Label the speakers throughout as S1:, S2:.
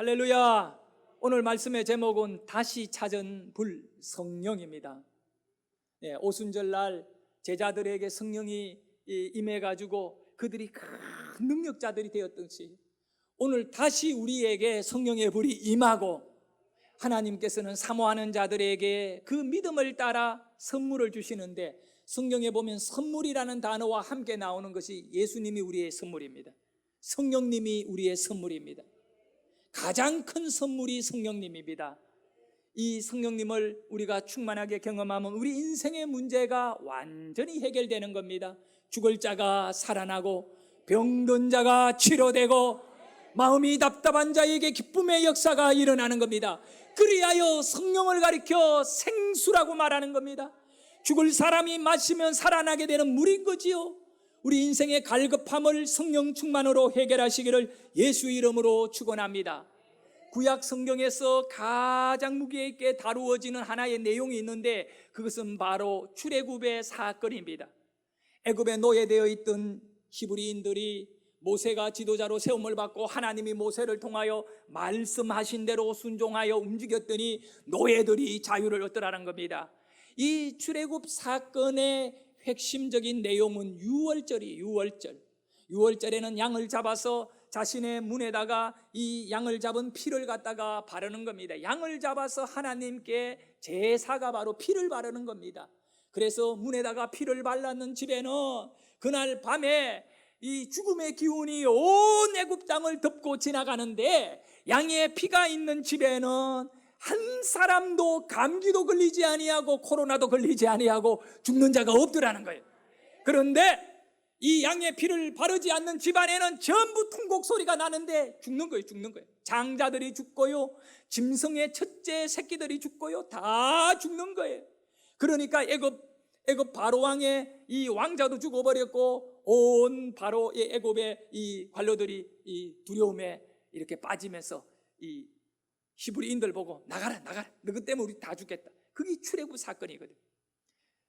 S1: 할렐루야. 오늘 말씀의 제목은 다시 찾은 불 성령입니다. 오순절날 제자들에게 성령이 임해가지고 그들이 큰 능력자들이 되었듯이 오늘 다시 우리에게 성령의 불이 임하고 하나님께서는 사모하는 자들에게 그 믿음을 따라 선물을 주시는데, 성경에 보면 선물이라는 단어와 함께 나오는 것이 예수님이 우리의 선물입니다. 성령님이 우리의 선물입니다. 가장 큰 선물이 성령님입니다. 이 성령님을 우리가 충만하게 경험하면 우리 인생의 문제가 완전히 해결되는 겁니다. 죽을 자가 살아나고 병든 자가 치료되고 마음이 답답한 자에게 기쁨의 역사가 일어나는 겁니다. 그리하여 성령을 가리켜 생수라고 말하는 겁니다. 죽을 사람이 마시면 살아나게 되는 물인 거지요. 우리 인생의 갈급함을 성령 충만으로 해결하시기를 예수 이름으로 축원합니다. 구약 성경에서 가장 무게 있게 다루어지는 하나의 내용이 있는데, 그것은 바로 출애굽의 사건입니다. 애굽에 노예되어 있던 히브리인들이 모세가 지도자로 세움을 받고 하나님이 모세를 통하여 말씀하신 대로 순종하여 움직였더니 노예들이 자유를 얻더라는 겁니다. 이 출애굽 사건의 핵심적인 내용은 유월절에는 양을 잡아서 자신의 문에다가 이 양을 잡은 피를 갖다가 바르는 겁니다. 양을 잡아서 하나님께 제사가 바로 피를 바르는 겁니다. 그래서 문에다가 피를 발랐는 집에는 그날 밤에 이 죽음의 기운이 온 애굽 땅을 덮고 지나가는데, 양의 피가 있는 집에는 한 사람도 감기도 걸리지 아니하고 코로나도 걸리지 아니하고 죽는 자가 없더라는 거예요. 그런데 이 양의 피를 바르지 않는 집안에는 전부 통곡 소리가 나는데 죽는 거예요. 장자들이 죽고요, 짐승의 첫째 새끼들이 죽고요, 다 죽는 거예요. 그러니까 애굽 바로 왕의 이 왕자도 죽어버렸고, 온 바로 애굽의 이 관료들이 이 두려움에 이렇게 빠지면서 이 히브리인들 보고 나가라, 너희 때문에 우리 다 죽겠다. 그게 출애굽 사건이거든.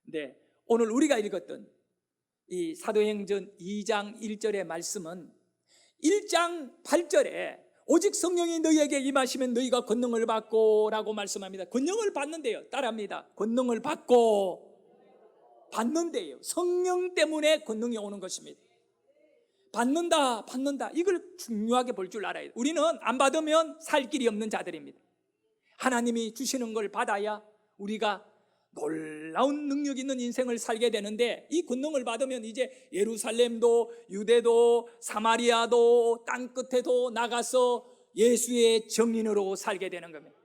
S1: 네, 오늘 우리가 읽었던 이 사도행전 2장 1절의 말씀은 1장 8절에 오직 성령이 너희에게 임하시면 너희가 권능을 받고 라고 말씀합니다. 권능을 받는데요, 따라합니다. 권능을 받고 받는데요, 성령 때문에 권능이 오는 것입니다. 받는다. 이걸 중요하게 볼 줄 알아야 돼요. 우리는 안 받으면 살 길이 없는 자들입니다. 하나님이 주시는 걸 받아야 우리가 놀라운 능력 있는 인생을 살게 되는데, 이 권능을 받으면 이제 예루살렘도 유대도 사마리아도 땅끝에도 나가서 예수의 증인으로 살게 되는 겁니다.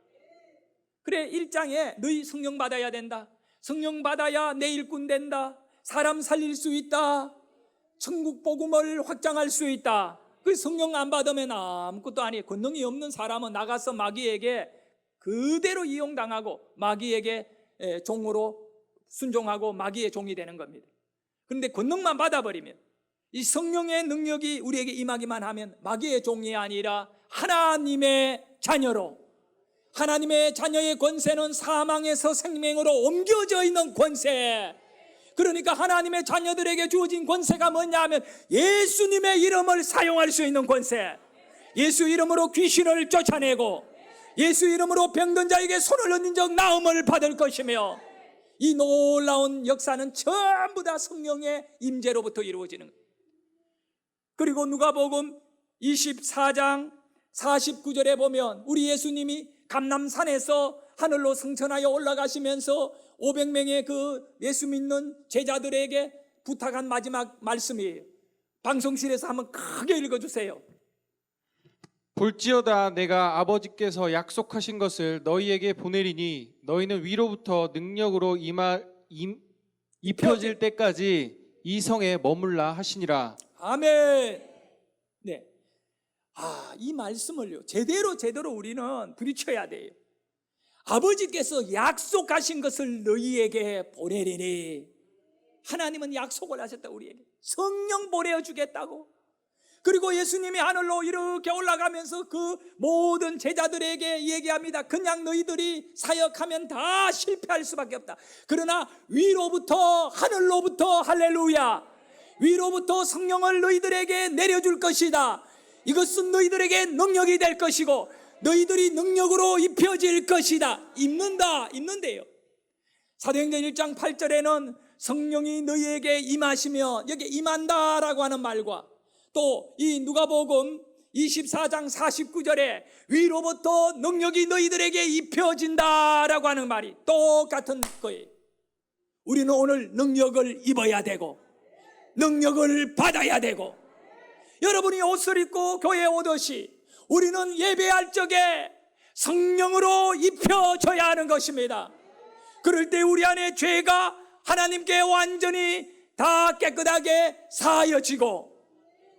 S1: 그래, 1장에 너희 성령 받아야 된다. 성령 받아야 내 일꾼 된다. 사람 살릴 수 있다. 천국 복음을 확장할 수 있다. 그 성령 안 받으면 아무것도 아니에요. 권능이 없는 사람은 나가서 마귀에게 그대로 이용당하고 마귀에게 종으로 순종하고 마귀의 종이 되는 겁니다. 그런데 권능만 받아버리면, 이 성령의 능력이 우리에게 임하기만 하면 마귀의 종이 아니라 하나님의 자녀로, 하나님의 자녀의 권세는 사망에서 생명으로 옮겨져 있는 권세. 그러니까 하나님의 자녀들에게 주어진 권세가 뭐냐 하면 예수님의 이름을 사용할 수 있는 권세. 예수 이름으로 귀신을 쫓아내고 예수 이름으로 병든 자에게 손을 얹은 적 나음을 받을 것이며, 이 놀라운 역사는 전부 다 성령의 임재로부터 이루어지는 거예요. 그리고 누가복음 24장 49절에 보면 우리 예수님이 감람산에서 하늘로 승천하여 올라가시면서 500명의 그 예수 믿는 제자들에게 부탁한 마지막 말씀이에요. 방송실에서 한번 크게 읽어주세요.
S2: 볼지어다 내가 아버지께서 약속하신 것을 너희에게 보내리니 너희는 위로부터 능력으로 입혀질 때까지 이 성에 머물라 하시니라.
S1: 아멘. 네. 이 말씀을요, 제대로 우리는 부딪혀야 돼요. 아버지께서 약속하신 것을 너희에게 보내리니, 하나님은 약속을 하셨다. 우리에게 성령 보내주겠다고. 그리고 예수님이 하늘로 이렇게 올라가면서 그 모든 제자들에게 얘기합니다. 그냥 너희들이 사역하면 다 실패할 수밖에 없다. 그러나 위로부터, 하늘로부터, 할렐루야, 위로부터 성령을 너희들에게 내려줄 것이다. 이것은 너희들에게 능력이 될 것이고 너희들이 능력으로 입혀질 것이다. 입는데요. 사도행전 1장 8절에는 성령이 너희에게 임하시며, 여기 임한다라고 하는 말과 또 이 누가복음 24장 49절에 위로부터 능력이 너희들에게 입혀진다라고 하는 말이 똑같은 거예요. 우리는 오늘 능력을 입어야 되고 능력을 받아야 되고, 여러분이 옷을 입고 교회에 오듯이 우리는 예배할 적에 성령으로 입혀져야 하는 것입니다. 그럴 때 우리 안에 죄가 하나님께 완전히 다 깨끗하게 사하여지고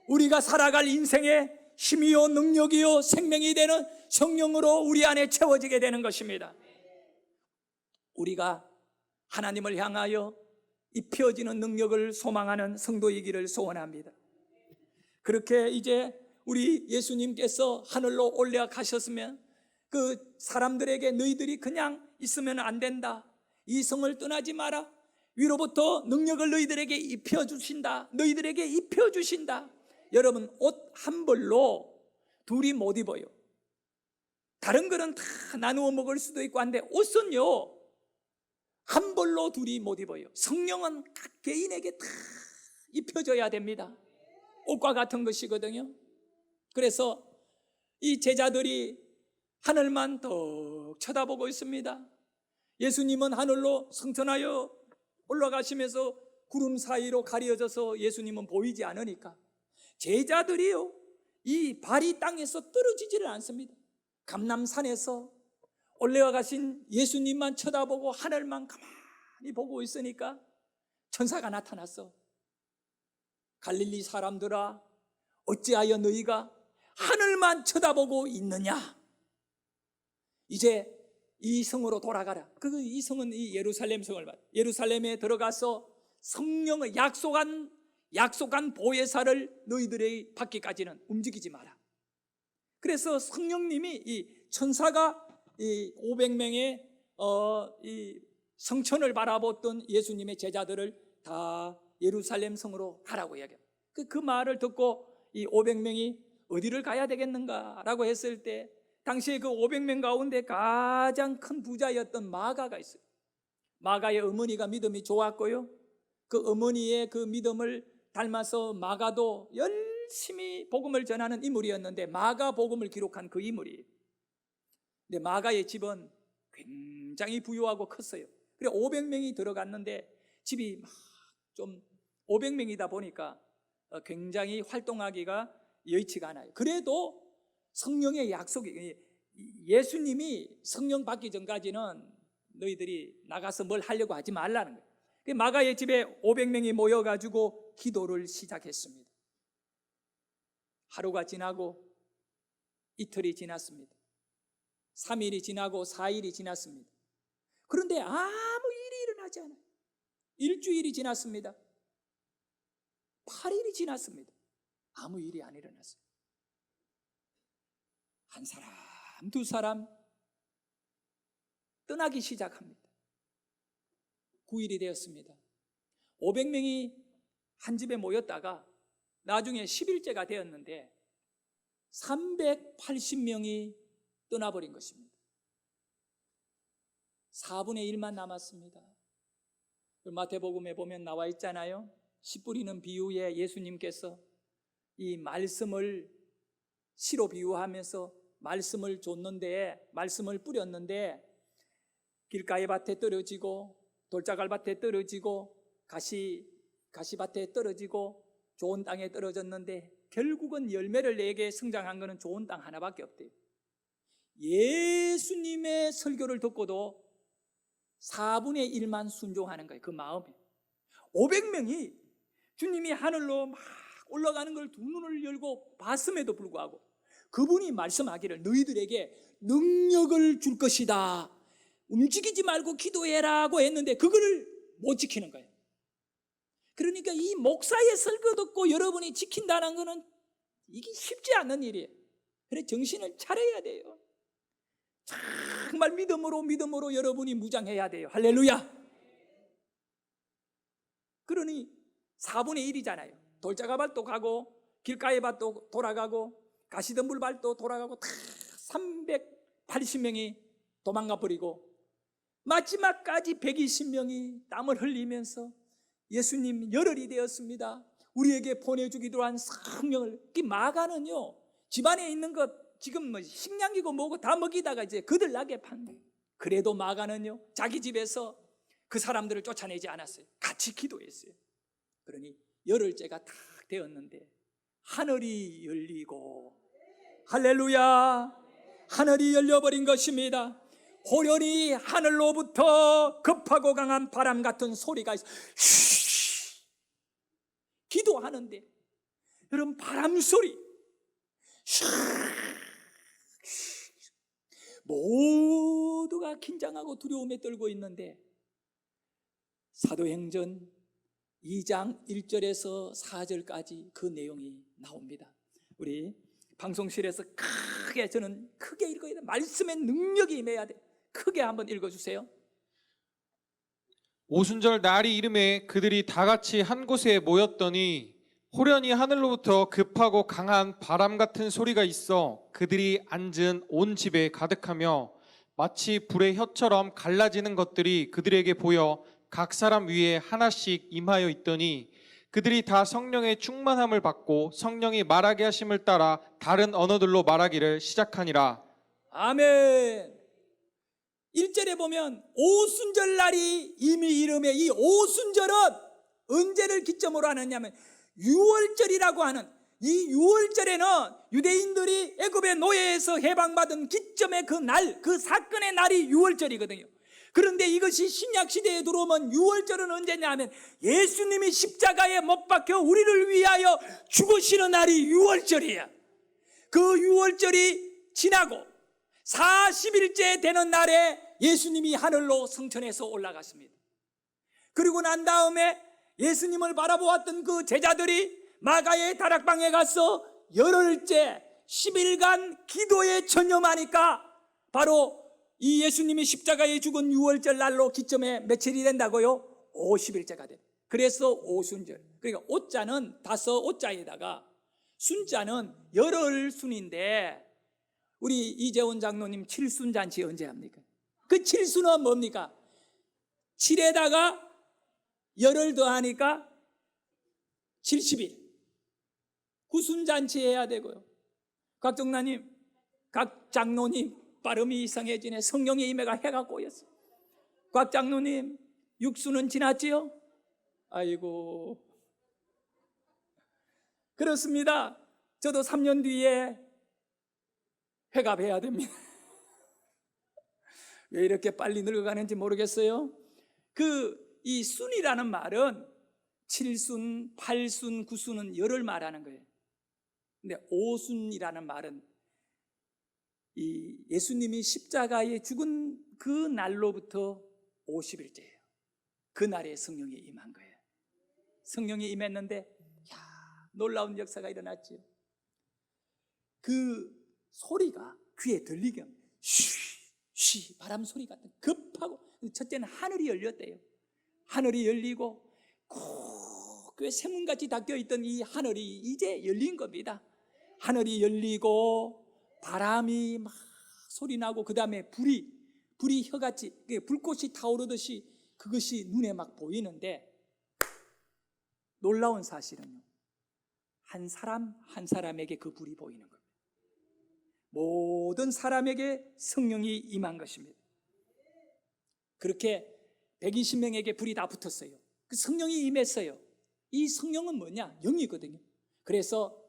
S1: 우리가 살아갈 인생의 힘이요 능력이요 생명이 되는 성령으로 우리 안에 채워지게 되는 것입니다. 우리가 하나님을 향하여 입혀지는 능력을 소망하는 성도이기를 소원합니다. 그렇게 이제 우리 예수님께서 하늘로 올라가셨으면 그 사람들에게 너희들이 그냥 있으면 안 된다, 이 성을 떠나지 마라, 위로부터 능력을 너희들에게 입혀주신다, 너희들에게 입혀주신다. 여러분, 옷 한 벌로 둘이 못 입어요. 다른 거는 다 나누어 먹을 수도 있고 한데 옷은요 한 벌로 둘이 못 입어요. 성령은 각 개인에게 다 입혀져야 됩니다. 옷과 같은 것이거든요. 그래서 이 제자들이 하늘만 더 쳐다보고 있습니다. 예수님은 하늘로 승천하여 올라가시면서 구름 사이로 가려져서 예수님은 보이지 않으니까 제자들이요 이 발이 땅에서 떨어지지를 않습니다. 감람산에서 올라가신 예수님만 쳐다보고 하늘만 가만히 보고 있으니까 천사가 나타났어. 갈릴리 사람들아, 어찌하여 너희가 하늘만 쳐다보고 있느냐? 이제 이 성으로 돌아가라. 이 성은 이 예루살렘 성을 말. 예루살렘에 들어가서 성령의 약속한 보혜사를 너희들이 받기까지는 움직이지 마라. 그래서 성령님이 이 천사가 이 500명의 이 성천을 바라보던 예수님의 제자들을 다 예루살렘 성으로 가라고 이야기합니다. 그 말을 듣고 이 500명이 어디를 가야 되겠는가라고 했을 때 당시에 그 500명 가운데 가장 큰 부자였던 마가가 있어요. 마가의 어머니가 믿음이 좋았고요, 그 어머니의 그 믿음을 닮아서 마가도 열심히 복음을 전하는 인물이었는데 마가 복음을 기록한 그 인물이에요. 근데 마가의 집은 굉장히 부유하고 컸어요. 그래 500명이 들어갔는데 집이 막 좀 500명이다 보니까 굉장히 활동하기가 여의치가 않아요. 그래도 성령의 약속이, 예수님이 성령 받기 전까지는 너희들이 나가서 뭘 하려고 하지 말라는 거예요. 마가의 집에 500명이 모여가지고 기도를 시작했습니다. 하루가 지나고 이틀이 지났습니다. 3일이 지나고 4일이 지났습니다. 그런데 아무 일이 일어나지 않아요. 일주일이 지났습니다. 8일이 지났습니다. 아무 일이 안 일어났어요. 한 사람, 두 사람 떠나기 시작합니다. 9일이 되었습니다. 500명이 한 집에 모였다가 나중에 10일째가 되었는데 380명이 떠나버린 것입니다. 4분의 1만 남았습니다. 마태복음에 보면 나와 있잖아요. 씨 뿌리는 비유에 예수님께서 이 말씀을 씨로 비유하면서 말씀을 줬는데, 말씀을 뿌렸는데 길가의 밭에 떨어지고 돌자갈밭에 떨어지고 가시밭에 떨어지고 좋은 땅에 떨어졌는데 결국은 열매를 내게 성장한 것은 좋은 땅 하나밖에 없대요. 예수님의 설교를 듣고도 4분의 1만 순종하는 거예요. 그 마음에 500명이 주님이 하늘로 막 올라가는 걸 두 눈을 열고 봤음에도 불구하고 그분이 말씀하기를 너희들에게 능력을 줄 것이다, 움직이지 말고 기도해라고 했는데 그거를 못 지키는 거예요. 그러니까 이 목사의 설교 듣고 여러분이 지킨다는 것은 이게 쉽지 않은 일이에요. 그래 정신을 차려야 돼요. 정말 믿음으로 여러분이 무장해야 돼요. 할렐루야. 그러니 4분의 1이잖아요. 돌자가 밭도 가고 길가의 밭도 돌아가고 가시덤불 밭도 돌아가고 다 380명이 도망가 버리고 마지막까지 120명이 땀을 흘리면서 예수님 열흘이 되었습니다. 우리에게 보내주기로 한 성령을. 이 마가는요, 집안에 있는 것 지금 뭐 식량이고 뭐고 다 먹이다가 이제 거들나게 판 거예요. 그래도 마가는요, 자기 집에서 그 사람들을 쫓아내지 않았어요. 같이 기도했어요. 그러니 열흘째가 딱 되었는데 하늘이 열리고, 할렐루야, 하늘이 열려버린 것입니다. 호련히 하늘로부터 급하고 강한 바람 같은 소리가 있어. 기도하는데 여러분, 바람 소리, 모두가 긴장하고 두려움에 떨고 있는데 사도행전 2장 1절에서 4절까지 그 내용이 나옵니다. 우리 방송실에서 저는 크게 읽어야 돼. 말씀의 능력이 임해야 돼. 크게 한번 읽어주세요.
S2: 오순절 날이 이름에 그들이 다 같이 한 곳에 모였더니 호련히 하늘로부터 급하고 강한 바람 같은 소리가 있어 그들이 앉은 온 집에 가득하며 마치 불의 혀처럼 갈라지는 것들이 그들에게 보여 각 사람 위에 하나씩 임하여 있더니 그들이 다 성령의 충만함을 받고 성령이 말하게 하심을 따라 다른 언어들로 말하기를 시작하니라.
S1: 아멘. 1절에 보면 오순절 날이 이미 이름에, 이 오순절은 언제를 기점으로 하느냐면 6월절이라고 하는, 이 6월절에는 유대인들이 애굽의 노예에서 해방받은 기점의 그 날, 그 사건의 날이 6월절이거든요. 그런데 이것이 신약시대에 들어오면 6월절은 언제냐 하면 예수님이 십자가에 못 박혀 우리를 위하여 죽으시는 날이 6월절이야. 그 6월절이 지나고 40일째 되는 날에 예수님이 하늘로 승천해서 올라갔습니다. 그리고 난 다음에 예수님을 바라보았던 그 제자들이 마가의 다락방에 가서 열흘째 10일간 기도에 전념하니까 바로 이 예수님이 십자가에 죽은 6월절 날로 기점에 며칠이 된다고요? 50일째가 돼. 그래서 오순절. 그러니까 오자는 다섯 오자에다가 순자는 열흘 순인데, 우리 이재원 장로님 칠순잔치 언제 합니까? 그 칠순은 뭡니까? 7에다가 열흘 더하니까 70일. 구순잔치 해야 되고요. 각정나님, 각 장로님 발음이 이상해지네. 성령의 임해가 해가 꼬였어. 곽 장로님, 육수는 지났지요? 아이고, 그렇습니다. 저도 3년 뒤에 회갑해야 됩니다. 왜 이렇게 빨리 늙어가는지 모르겠어요. 이 순이라는 말은 7순, 8순, 9순은 열을 말하는 거예요. 근데 5순이라는 말은 이 예수님이 십자가에 죽은 그 날로부터 50일째예요. 그 날에 성령이 임한 거예요. 성령이 임했는데 놀라운 역사가 일어났죠. 그 소리가 귀에 들리게 쉬 바람 소리 같은 급하고, 첫째는 하늘이 열렸대요. 하늘이 열리고 그 쇠문같이 닫혀있던 이 하늘이 이제 열린 겁니다. 하늘이 열리고 바람이 막 소리나고, 그 다음에 불이 혀같이 불꽃이 타오르듯이 그것이 눈에 막 보이는데, 놀라운 사실은요, 한 사람 한 사람에게 그 불이 보이는 겁니다. 모든 사람에게 성령이 임한 것입니다. 그렇게 120명에게 불이 다 붙었어요. 그 성령이 임했어요. 이 성령은 뭐냐? 영이거든요. 그래서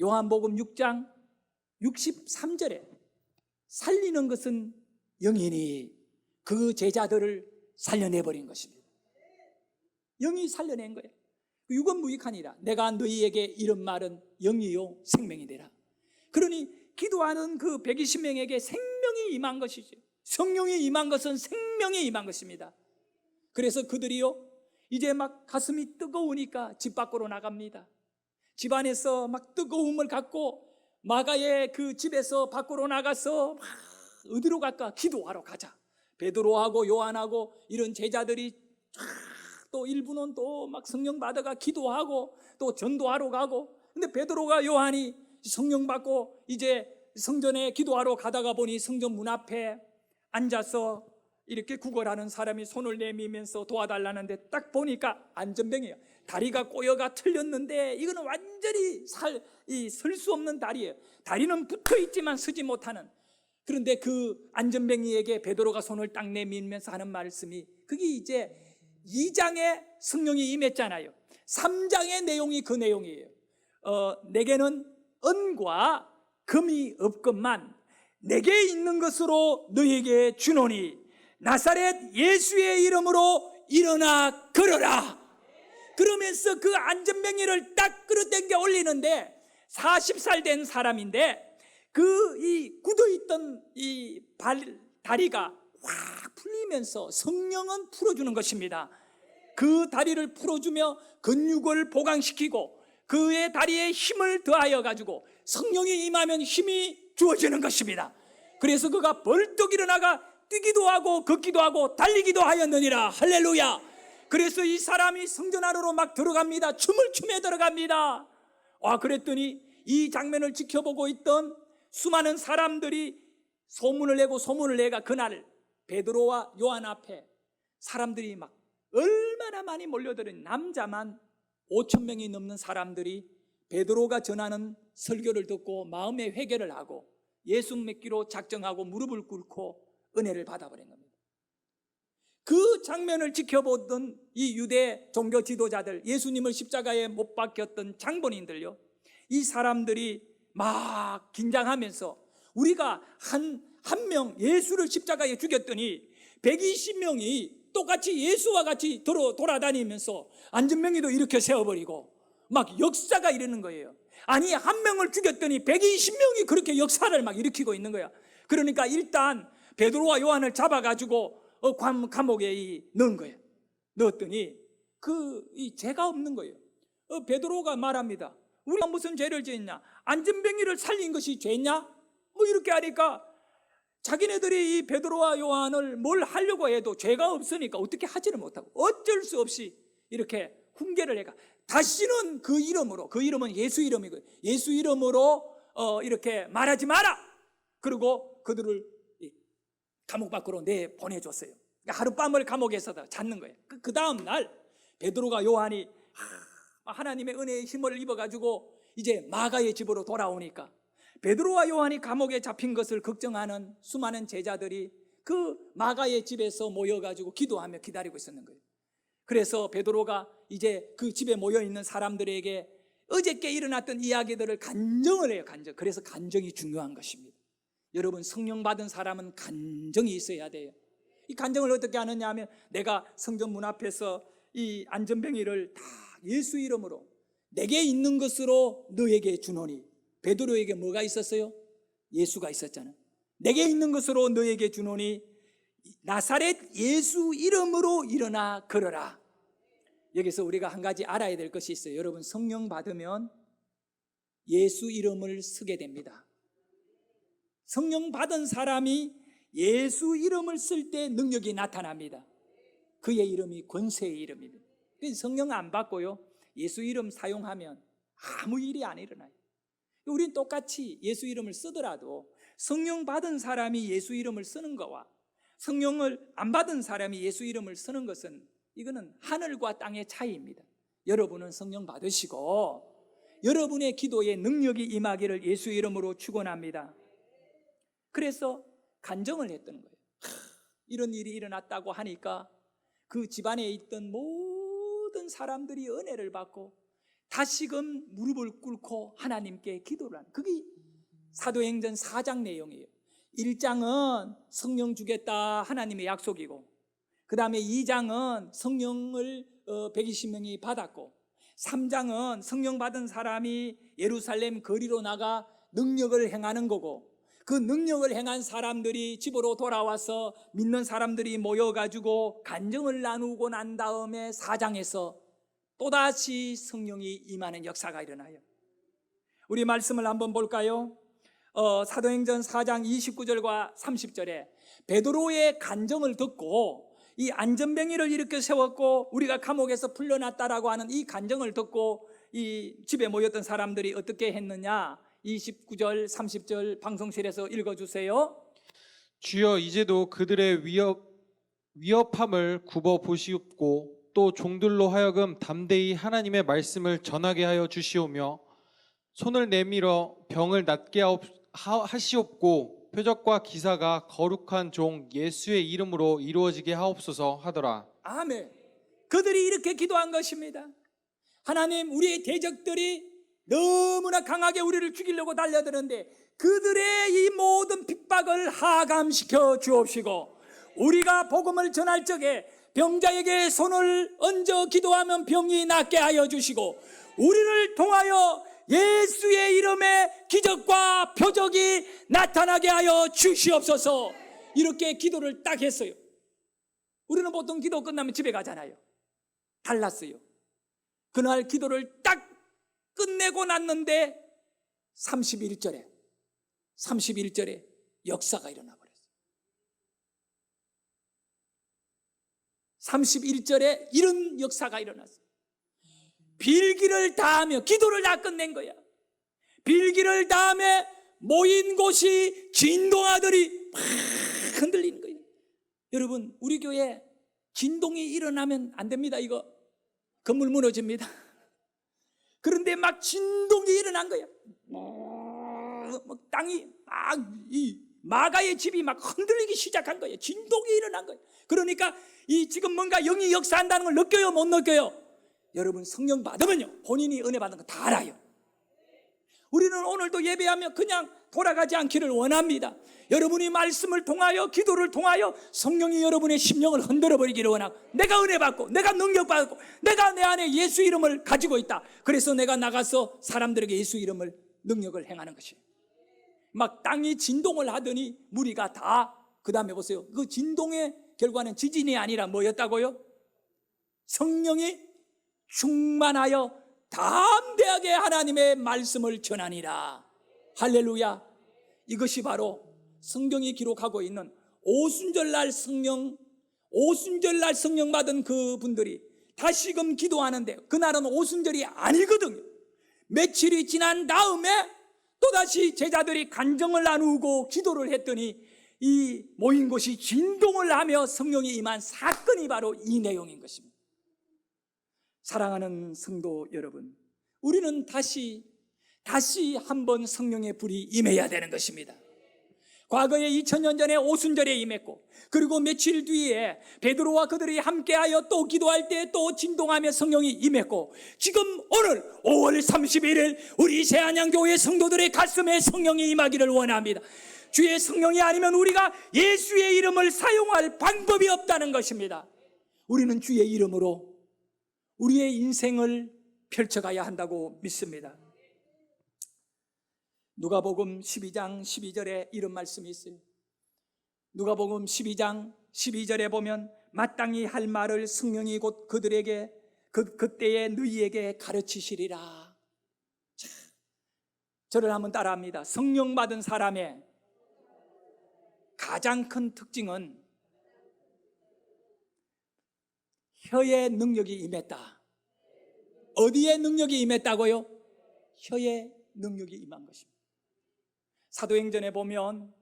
S1: 요한복음 6장 63절에 살리는 것은 영이니 그 제자들을 살려내버린 것입니다. 영이 살려낸 거예요. 유건무익하니라. 내가 너희에게 이런 말은 영이요 생명이 되라. 그러니 기도하는 그 120명에게 생명이 임한 것이죠. 성령이 임한 것은 생명이 임한 것입니다. 그래서 그들이요, 이제 막 가슴이 뜨거우니까 집 밖으로 나갑니다. 집 안에서 막 뜨거움을 갖고 마가의 그 집에서 밖으로 나가서 막 어디로 갈까? 기도하러 가자. 베드로하고 요한하고 이런 제자들이 또 일부는 또 막 성령 받아가 기도하고 또 전도하러 가고, 근데 베드로가 요한이 성령 받고 이제 성전에 기도하러 가다가 보니 성전 문 앞에 앉아서 이렇게 구걸하는 사람이 손을 내밀면서 도와달라는데 딱 보니까 안전병이에요. 다리가 꼬여가 틀렸는데 이거는 완전히 설 수 없는 다리예요. 다리는 붙어 있지만 서지 못하는. 그런데 그 안전병이에게 베드로가 손을 딱 내밀면서 하는 말씀이, 그게 이제 2장에 성령이 임했잖아요. 3장의 내용이 그 내용이에요. 내게는 은과 금이 없건만 내게 있는 것으로 너에게 주노니 나사렛 예수의 이름으로 일어나 걸어라. 그러면서 그 안전병이를 딱 끌어당겨 올리는데 40살 된 사람인데 이 굳어있던 이 다리가 확 풀리면서 성령은 풀어주는 것입니다. 그 다리를 풀어주며 근육을 보강시키고 그의 다리에 힘을 더하여 가지고 성령이 임하면 힘이 주어지는 것입니다. 그래서 그가 벌떡 일어나가 뛰기도 하고 걷기도 하고 달리기도 하였느니라. 할렐루야. 그래서 이 사람이 성전 안으로 막 들어갑니다. 춤을 추며 들어갑니다. 그랬더니 이 장면을 지켜보고 있던 수많은 사람들이 소문을 내가 그날 베드로와 요한 앞에 사람들이 막 얼마나 많이 몰려들은, 남자만 5,000명이 넘는 사람들이 베드로가 전하는 설교를 듣고 마음의 회개를 하고 예수 믿기로 작정하고 무릎을 꿇고 은혜를 받아버린 겁니다. 그 장면을 지켜보던 이 유대 종교 지도자들, 예수님을 십자가에 못 박혔던 장본인들요, 이 사람들이 막 긴장하면서 우리가 한 명 예수를 십자가에 죽였더니 120명이 똑같이 예수와 같이 돌아다니면서 안전병이도 이렇게 세워버리고 막 역사가 이러는 거예요. 아니, 한 명을 죽였더니 120명이 그렇게 역사를 막 일으키고 있는 거야. 그러니까 일단 베드로와 요한을 잡아가지고 감옥에 넣은 거예요. 넣었더니 죄가 없는 거예요. 베드로가 말합니다. 우리가 무슨 죄를 지었냐? 안전병이를 살린 것이 죄냐? 이렇게 하니까 자기네들이 이 베드로와 요한을 뭘 하려고 해도 죄가 없으니까 어떻게 하지를 못하고 어쩔 수 없이 이렇게 훈계를 해가 다시는 그 이름으로, 그 이름은 예수 이름이고 예수 이름으로 이렇게 말하지 마라. 그리고 그들을 감옥 밖으로 내보내줬어요. 그러니까 하룻밤을 감옥에서 잤는 거예요. 그 다음 날 베드로가 요한이 하나님의 은혜의 힘을 입어가지고 이제 마가의 집으로 돌아오니까 베드로와 요한이 감옥에 잡힌 것을 걱정하는 수많은 제자들이 그 마가의 집에서 모여가지고 기도하며 기다리고 있었는 거예요. 그래서 베드로가 이제 그 집에 모여있는 사람들에게 어저께 일어났던 이야기들을 간증을 해요. 그래서 간증이 중요한 것입니다. 여러분, 성령 받은 사람은 간증이 있어야 돼요. 이 간증을 어떻게 하느냐 하면, 내가 성전 문 앞에서 이 안전병이를 다 예수 이름으로 내게 있는 것으로 너에게 주노니. 베드로에게 뭐가 있었어요? 예수가 있었잖아요. 내게 있는 것으로 너에게 주노니 나사렛 예수 이름으로 일어나 걸어라. 여기서 우리가 한 가지 알아야 될 것이 있어요. 여러분, 성령 받으면 예수 이름을 쓰게 됩니다. 성령 받은 사람이 예수 이름을 쓸 때 능력이 나타납니다. 그의 이름이 권세의 이름입니다. 성령 안 받고요, 예수 이름 사용하면 아무 일이 안 일어나요. 우린 똑같이 예수 이름을 쓰더라도 성령 받은 사람이 예수 이름을 쓰는 거와 성령을 안 받은 사람이 예수 이름을 쓰는 것은, 이거는 하늘과 땅의 차이입니다. 여러분은 성령 받으시고 여러분의 기도에 능력이 임하기를 예수 이름으로 축원합니다. 그래서 간증을 했던 거예요. 이런 일이 일어났다고 하니까 그 집안에 있던 모든 사람들이 은혜를 받고 다시금 무릎을 꿇고 하나님께 기도를 하는, 그게 사도행전 4장 내용이에요. 1장은 성령 주겠다 하나님의 약속이고, 그 다음에 2장은 성령을 120명이 받았고, 3장은 성령 받은 사람이 예루살렘 거리로 나가 능력을 행하는 거고, 그 능력을 행한 사람들이 집으로 돌아와서 믿는 사람들이 모여가지고 간증을 나누고 난 다음에 4장에서 또다시 성령이 임하는 역사가 일어나요. 우리 말씀을 한번 볼까요? 사도행전 4장 29절과 30절에 베드로의 간증을 듣고 이 안전병이를 이렇게 세웠고 우리가 감옥에서 풀려났다라고 하는 이 간증을 듣고 이 집에 모였던 사람들이 어떻게 했느냐, 29절 30절 방송실에서 읽어주세요.
S2: 주여 이제도 그들의 위협함을 굽어 보시옵고 또 종들로 하여금 담대히 하나님의 말씀을 전하게 하여 주시오며 손을 내밀어 병을 낫게 하시옵고 표적과 기사가 거룩한 종 예수의 이름으로 이루어지게 하옵소서 하더라.
S1: 아멘. 그들이 이렇게 기도한 것입니다. 하나님, 우리의 대적들이 너무나 강하게 우리를 죽이려고 달려드는데 그들의 이 모든 핍박을 하감시켜 주옵시고, 우리가 복음을 전할 적에 병자에게 손을 얹어 기도하면 병이 낫게 하여 주시고, 우리를 통하여 예수의 이름에 기적과 표적이 나타나게 하여 주시옵소서. 이렇게 기도를 딱 했어요. 우리는 보통 기도 끝나면 집에 가잖아요. 달랐어요. 그날 기도를 딱 끝내고 났는데 31절에 역사가 일어나 버렸어요. 31절에 이런 역사가 일어났어요. 빌기를 다하며 기도를 다 끝낸 거야. 빌기를 다음에 모인 곳이 진동하더니 막 흔들리는 거예요. 여러분, 우리 교회 진동이 일어나면 안 됩니다. 이거 건물 무너집니다. 그런데 막 진동이 일어난 거야. 땅이 막, 이 마가의 집이 막 흔들리기 시작한 거예요. 진동이 일어난 거예요. 그러니까 이 지금 뭔가 영이 역사한다는 걸 느껴요, 못 느껴요? 여러분, 성령 받으면요 본인이 은혜 받은 거 다 알아요. 우리는 오늘도 예배하며 그냥 돌아가지 않기를 원합니다. 여러분이 말씀을 통하여, 기도를 통하여 성령이 여러분의 심령을 흔들어 버리기를 원하고, 내가 은혜 받고 내가 능력 받고 내가 내 안에 예수 이름을 가지고 있다, 그래서 내가 나가서 사람들에게 예수 이름을 능력을 행하는 것이에요. 막 땅이 진동을 하더니 무리가 다, 그 다음에 보세요, 그 진동의 결과는 지진이 아니라 뭐였다고요? 성령이 충만하여 담대하게 하나님의 말씀을 전하니라. 할렐루야. 이것이 바로 성경이 기록하고 있는 오순절날 성령 받은 그분들이 다시금 기도하는데, 그날은 오순절이 아니거든요. 며칠이 지난 다음에 또다시 제자들이 간정을 나누고 기도를 했더니 이 모인 곳이 진동을 하며 성령이 임한 사건이 바로 이 내용인 것입니다. 사랑하는 성도 여러분, 우리는 다시 한번 성령의 불이 임해야 되는 것입니다. 과거에 2000년 전에 오순절에 임했고, 그리고 며칠 뒤에 베드로와 그들이 함께하여 또 기도할 때 또 진동하며 성령이 임했고, 지금 오늘 5월 31일 우리 새안양교회 성도들의 가슴에 성령이 임하기를 원합니다. 주의 성령이 아니면 우리가 예수의 이름을 사용할 방법이 없다는 것입니다. 우리는 주의 이름으로 우리의 인생을 펼쳐가야 한다고 믿습니다. 누가복음 12장 12절에 이런 말씀이 있어요. 누가복음 12장 12절에 보면 마땅히 할 말을 성령이 곧 그들에게 그때에 너희에게 가르치시리라. 자, 저를 한번 따라합니다. 성령 받은 사람의 가장 큰 특징은 혀의 능력이 임했다. 어디에 능력이 임했다고요? 혀의 능력이 임한 것입니다. 사도행전에 보면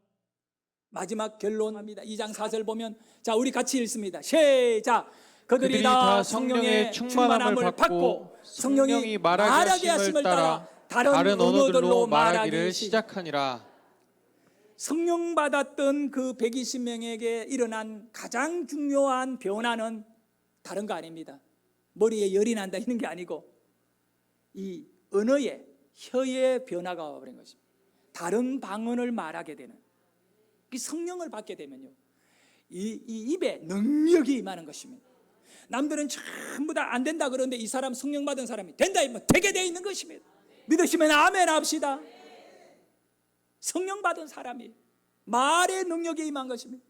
S1: 마지막 결론합니다. 2장 4절 보면, 자, 우리 같이 읽습니다. 시작. 그들이 다 성령의 충만함을 받고 성령이 말하게 하심을 따라 다른 언어들로 말하기
S2: 시작하니라.
S1: 성령 받았던 그 120명에게 일어난 가장 중요한 변화는 다른 거 아닙니다. 머리에 열이 난다 이런 게 아니고 이 언어의, 혀의 변화가 와버린 것입니다. 다른 방언을 말하게 되는, 이 성령을 받게 되면요, 이 입에 능력이 임하는 것입니다. 남들은 전부 다 안 된다 그러는데 이 사람, 성령 받은 사람이 된다 이면 되게 돼 있는 것입니다. 믿으시면 아멘 합시다. 성령 받은 사람이 말의 능력이 임한 것입니다.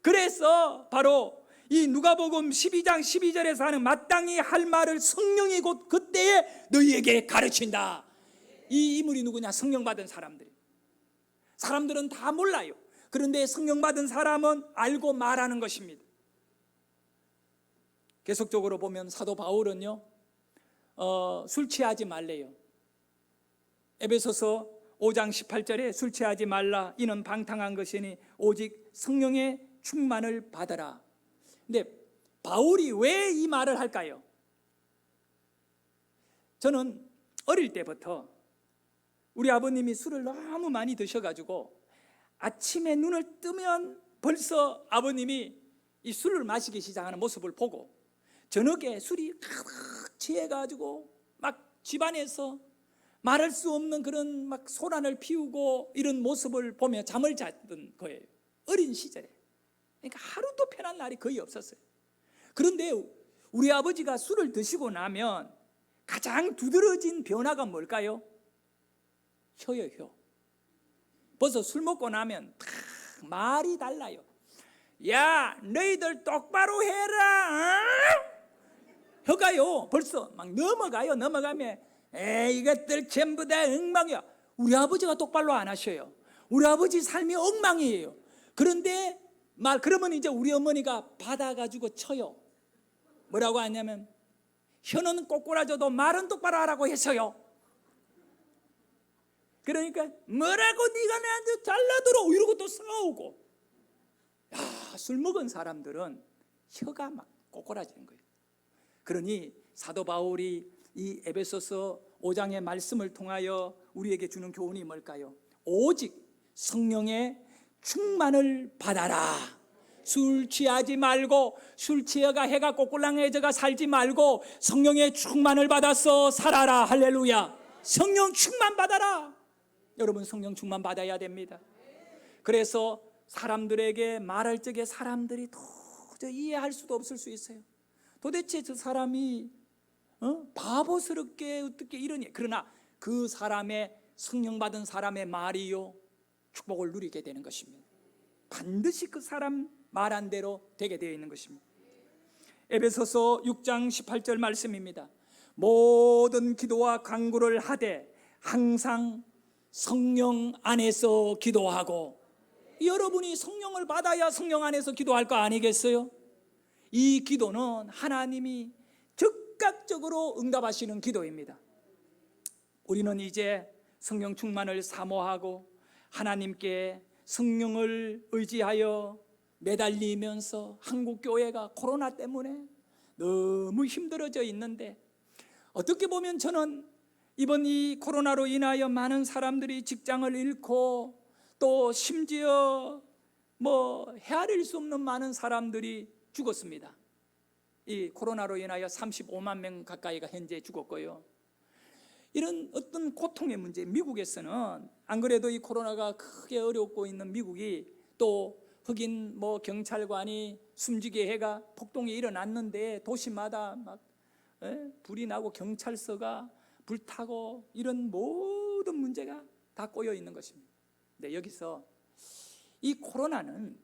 S1: 그래서 바로 이 누가복음 12장 12절에서 하는 마땅히 할 말을 성령이 곧 그때에 너희에게 가르친다. 이 인물이 누구냐? 성령 받은 사람들이. 사람들은 다 몰라요. 그런데 성령 받은 사람은 알고 말하는 것입니다. 계속적으로 보면 사도 바울은요, 술 취하지 말래요. 에베소서 5장 18절에 술 취하지 말라 이는 방탕한 것이니 오직 성령의 충만을 받아라. 근데 바울이 왜 이 말을 할까요? 저는 어릴 때부터 우리 아버님이 술을 너무 많이 드셔가지고 아침에 눈을 뜨면 벌써 아버님이 이 술을 마시기 시작하는 모습을 보고 저녁에 술이 가득 취해가지고 막 집안에서 말할 수 없는 그런 막 소란을 피우고 이런 모습을 보며 잠을 잤던 거예요. 어린 시절에. 그러니까 하루도 편한 날이 거의 없었어요. 그런데 우리 아버지가 술을 드시고 나면 가장 두드러진 변화가 뭘까요? 혀요, 혀. 벌써 술 먹고 나면 탁 말이 달라요. 야, 너희들 똑바로 해라. 혀가요 벌써 막 넘어가면 이것들 전부 다 엉망이야. 우리 아버지가 똑바로 안 하셔요. 우리 아버지 삶이 엉망이에요. 그런데 그러면 이제 우리 어머니가 받아가지고 쳐요. 뭐라고 하냐면 혀는 꼬꾸라져도 말은 똑바로 하라고 했어요. 그러니까 뭐라고 네가 나한테 잘라들어 이러고 또 싸우고. 야, 술 먹은 사람들은 혀가 막 꼬꾸라지는 거예요. 그러니 사도 바울이 이 에베소서 5장의 말씀을 통하여 우리에게 주는 교훈이 뭘까요? 오직 성령의 충만을 받아라. 술 취하지 말고 술 취해가 해가 꼬꿀랑해져가 살지 말고 성령의 충만을 받아서 살아라. 할렐루야. 성령 충만 받아라. 여러분 성령 충만 받아야 됩니다. 그래서 사람들에게 말할 적에 사람들이 도저히 이해할 수도 없을 수 있어요. 도대체 저 사람이 바보스럽게 어떻게 이러니. 그러나 그 사람의 성령 받은 사람의 말이요 축복을 누리게 되는 것입니다. 반드시 그 사람 말한 대로 되게 되어 있는 것입니다. 에베소서 6장 18절 말씀입니다. 모든 기도와 간구를 하되 항상 성령 안에서 기도하고. 여러분이 성령을 받아야 성령 안에서 기도할 거 아니겠어요? 이 기도는 하나님이 즉각적으로 응답하시는 기도입니다. 우리는 이제 성령 충만을 사모하고 하나님께 성령을 의지하여 매달리면서 한국 교회가 코로나 때문에 너무 힘들어져 있는데, 어떻게 보면 저는 이번 이 코로나로 인하여 많은 사람들이 직장을 잃고 또 심지어 헤아릴 수 없는 많은 사람들이 죽었습니다. 이 코로나로 인하여 35만 명 가까이가 현재 죽었고요. 이런 어떤 고통의 문제, 미국에서는 안 그래도 이 코로나가 크게 어렵고 있는 미국이 또 흑인 경찰관이 숨지게 해가 폭동이 일어났는데 도시마다 막 불이 나고 경찰서가 불타고 이런 모든 문제가 다 꼬여 있는 것입니다. 근데 여기서 이 코로나는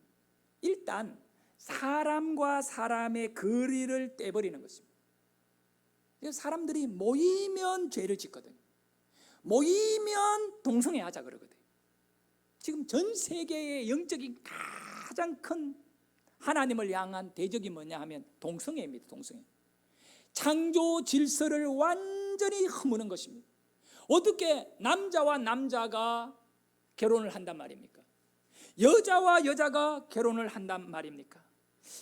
S1: 일단 사람과 사람의 거리를 떼버리는 것입니다. 사람들이 모이면 죄를 짓거든요. 모이면 동성애하자 그러거든요. 지금 전 세계의 영적인 가장 큰 하나님을 향한 대적이 뭐냐 하면 동성애입니다. 동성애. 창조 질서를 완전히 허무는 것입니다. 어떻게 남자와 남자가 결혼을 한단 말입니까? 여자와 여자가 결혼을 한단 말입니까?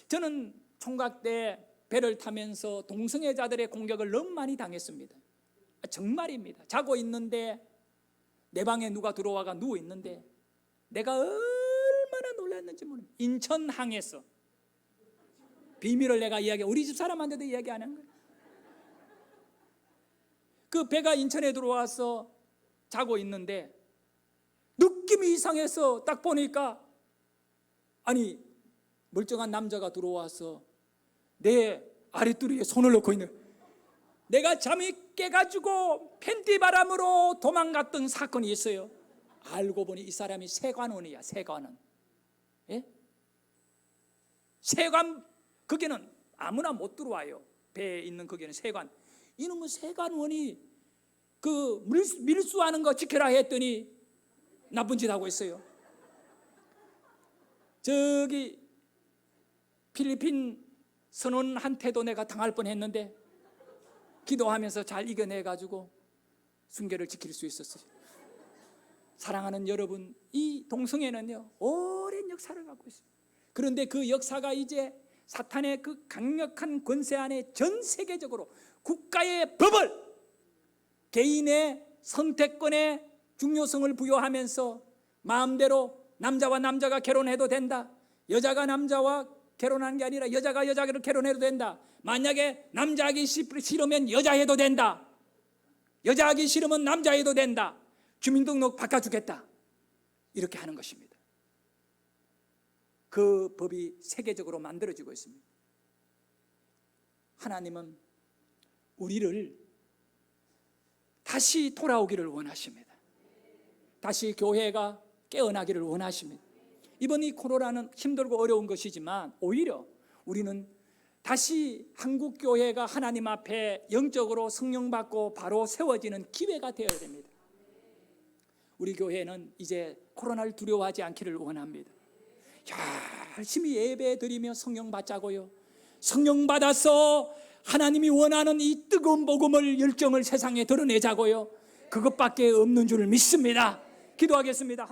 S1: 저는 총각 때 배를 타면서 동성애자들의 공격을 너무 많이 당했습니다. 정말입니다. 자고 있는데 내 방에 누가 들어와가 누워 있는데 내가 얼마나 놀랐는지 모릅니다. 인천항에서 비밀을 내가 우리 집 사람한테도 이야기 안 한 거예요. 그 배가 인천에 들어와서 자고 있는데 느낌이 이상해서 딱 보니까 멀쩡한 남자가 들어와서 내 아랫두리에 손을 넣고 있는, 내가 잠이 깨가지고 팬티 바람으로 도망갔던 사건이 있어요. 알고 보니 이 사람이 세관원이야. 세관원. 예? 세관, 거기는 아무나 못 들어와요. 배에 있는 거기는 세관. 이놈의 세관원이 그 밀수하는 거 지켜라 했더니 나쁜 짓 하고 있어요. 저기 필리핀 선원한테도 내가 당할 뻔했는데 기도하면서 잘 이겨내가지고 순결을 지킬 수 있었어요. 사랑하는 여러분, 이 동성애는요 오랜 역사를 갖고 있습니다. 그런데 그 역사가 이제 사탄의 그 강력한 권세 안에 전 세계적으로 국가의 법을 개인의 선택권에 중요성을 부여하면서 마음대로 남자와 남자가 결혼해도 된다, 여자가 남자와 결혼하는 게 아니라 여자가 여자를 결혼해도 된다, 만약에 남자하기 싫으면 여자해도 된다, 여자하기 싫으면 남자해도 된다, 주민등록 바꿔주겠다, 이렇게 하는 것입니다. 그 법이 세계적으로 만들어지고 있습니다. 하나님은 우리를 다시 돌아오기를 원하십니다. 다시 교회가 깨어나기를 원하십니다. 이번 이 코로나는 힘들고 어려운 것이지만 오히려 우리는 다시 한국 교회가 하나님 앞에 영적으로 성령 받고 바로 세워지는 기회가 되어야 됩니다. 우리 교회는 이제 코로나를 두려워하지 않기를 원합니다. 열심히 예배 드리며 성령 받자고요. 성령 받아서 하나님이 원하는 이 뜨거운 복음을, 열정을 세상에 드러내자고요. 그것밖에 없는 줄 믿습니다. 기도하겠습니다.